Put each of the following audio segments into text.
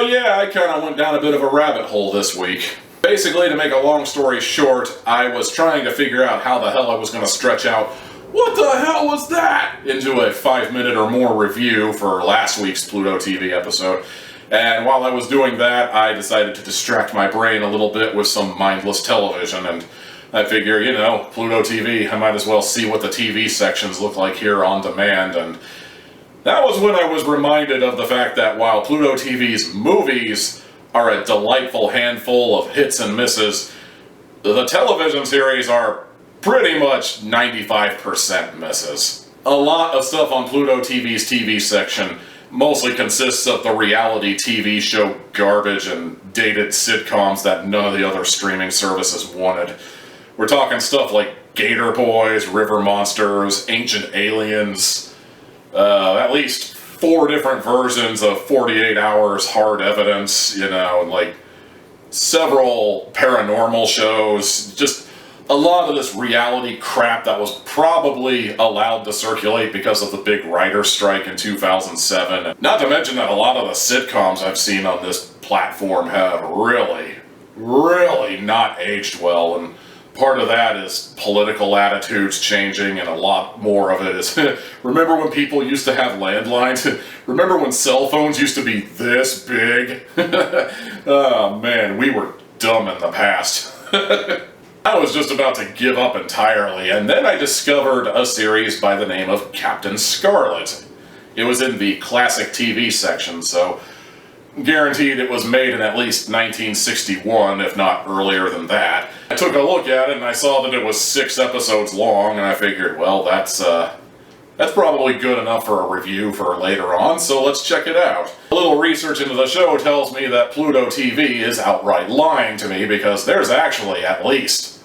So yeah, I kind of went down a bit of a rabbit hole this week. Basically, to make a long story short, I was trying to figure out how the hell I was going to stretch out "what the hell was that?" into a 5-minute or more review for last week's Pluto TV episode. And while I was doing that, I decided to distract my brain a little bit with some mindless television, and I figure, you know, Pluto TV, I might as well see what the TV sections look like here on demand, and that was when I was reminded of the fact that while Pluto TV's movies are a delightful handful of hits and misses, the television series are pretty much 95% misses. A lot of stuff on Pluto TV's TV section mostly consists of the reality TV show garbage and dated sitcoms that none of the other streaming services wanted. We're talking stuff like Gator Boys, River Monsters, Ancient Aliens, at least 4 different versions of 48 Hours Hard Evidence, you know, and like several paranormal shows, just a lot of this reality crap that was probably allowed to circulate because of the big writer's strike in 2007. Not to mention that a lot of the sitcoms I've seen on this platform have really not aged well, and part of that is political attitudes changing, and a lot more of it is remember when people used to have landlines? Remember when cell phones used to be this big? Oh man, we were dumb in the past. I was just about to give up entirely, and then I discovered a series by the name of Captain Scarlet. It was in the classic TV section, so guaranteed it was made in at least 1961, if not earlier than that. I took a look at it and I saw that it was 6 episodes long, and I figured, well, that's probably good enough for a review for later on, so let's check it out. A little research into the show tells me that Pluto TV is outright lying to me, because there's actually at least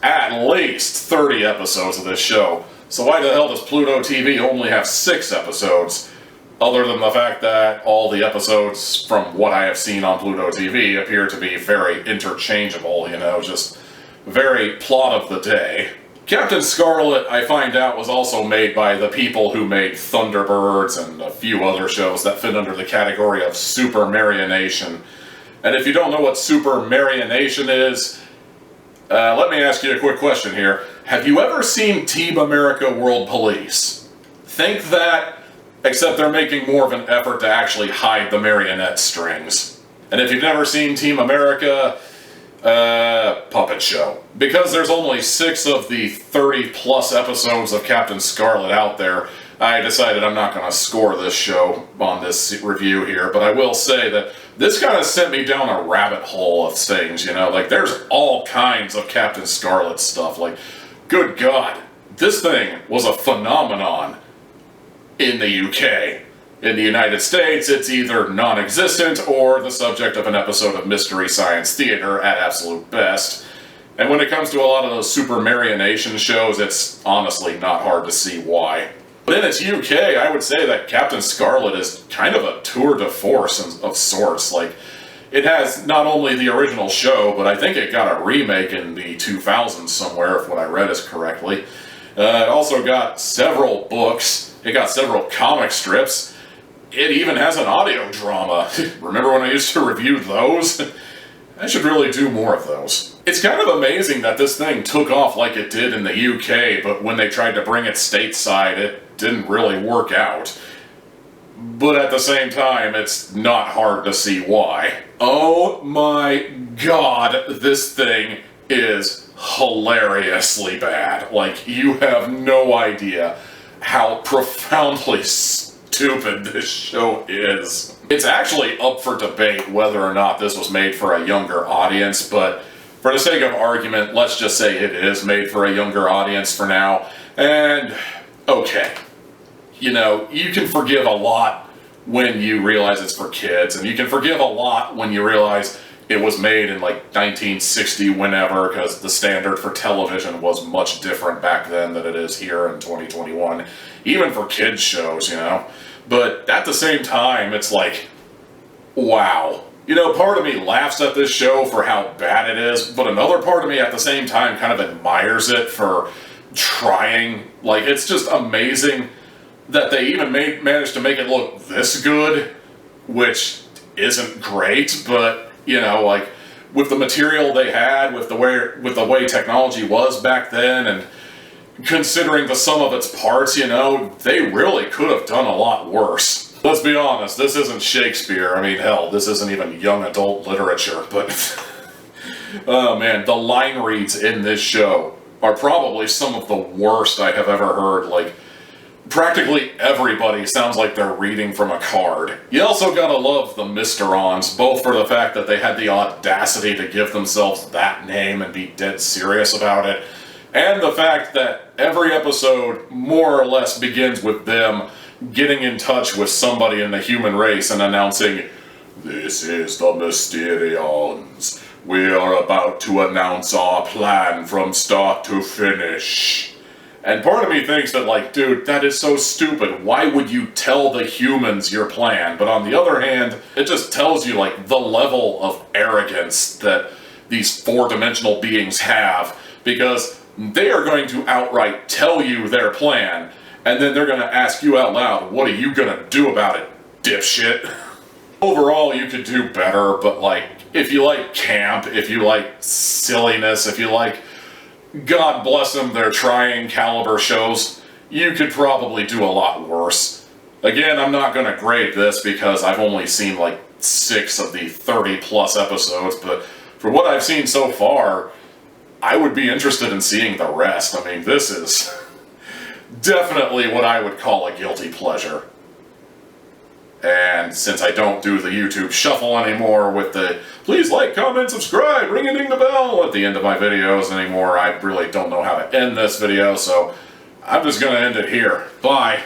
30 episodes of this show. So why the hell does Pluto TV only have 6 episodes? Other than the fact that all the episodes, from what I have seen on Pluto TV, appear to be very interchangeable, you know, just very plot of the day. Captain Scarlet, I find out, was also made by the people who made Thunderbirds and a few other shows that fit under the category of supermarianation. And if you don't know what supermarianation is, let me ask you a quick question here. Have you ever seen Team America World Police? Think that, except they're making more of an effort to actually hide the marionette strings. And if you've never seen Team America, puppet show. Because there's only 6 of the 30-plus episodes of Captain Scarlet out there, I decided I'm not going to score this show on this review here, but I will say that this kind of sent me down a rabbit hole of things, you know, like there's all kinds of Captain Scarlet stuff, like, good God, this thing was a phenomenon in the UK. In the United States, it's either non-existent or the subject of an episode of Mystery Science Theater at absolute best. And when it comes to a lot of those supermarianation shows, it's honestly not hard to see why. But in its UK, I would say that Captain Scarlet is kind of a tour de force of sorts. Like, it has not only the original show, but I think it got a remake in the 2000s somewhere, if what I read is correctly. It also got several books. It got several comic strips. It even has an audio drama. Remember when I used to review those? I should really do more of those. It's kind of amazing that this thing took off like it did in the UK, but when they tried to bring it stateside, it didn't really work out. But at the same time, it's not hard to see why. Oh my God, this thing is hilariously bad. Like, you have no idea how profoundly stupid this show is. It's actually up for debate whether or not this was made for a younger audience, but for the sake of argument, let's just say it is made for a younger audience for now. And, okay, you know, you can forgive a lot when you realize it's for kids, and you can forgive a lot when you realize it was made in like 1960 whenever, because the standard for television was much different back then than it is here in 2021, even for kids shows, you know. But at the same time, it's like, wow. You know, part of me laughs at this show for how bad it is, but another part of me at the same time kind of admires it for trying. Like, it's just amazing that they even managed to make it look this good, which isn't great, but, you know, like, with the material they had, with the way technology was back then, and considering the sum of its parts, you know, they really could have done a lot worse. Let's be honest, this isn't Shakespeare. I mean, hell, this isn't even young adult literature, but oh man, the line reads in this show are probably some of the worst I have ever heard. Like, practically everybody sounds like they're reading from a card. You also gotta love the Mysterons, both for the fact that they had the audacity to give themselves that name and be dead serious about it, and the fact that every episode more or less begins with them getting in touch with somebody in the human race and announcing, "This is the Mysterons. We are about to announce our plan from start to finish." And part of me thinks that, like, dude, that is so stupid. Why would you tell the humans your plan? But on the other hand, it just tells you, like, the level of arrogance that these four-dimensional beings have, because they are going to outright tell you their plan, and then they're going to ask you out loud, what are you going to do about it, dipshit? Overall, you could do better, but, like, if you like camp, if you like silliness, if you like, God bless them, they're trying caliber shows, you could probably do a lot worse. Again, I'm not going to grade this because I've only seen like 6 of the 30 plus episodes, but for what I've seen so far, I would be interested in seeing the rest. I mean, this is definitely what I would call a guilty pleasure. And since I don't do the YouTube shuffle anymore with the please like, comment, subscribe, ring-a-ding the bell at the end of my videos anymore, I really don't know how to end this video, so I'm just gonna end it here. Bye.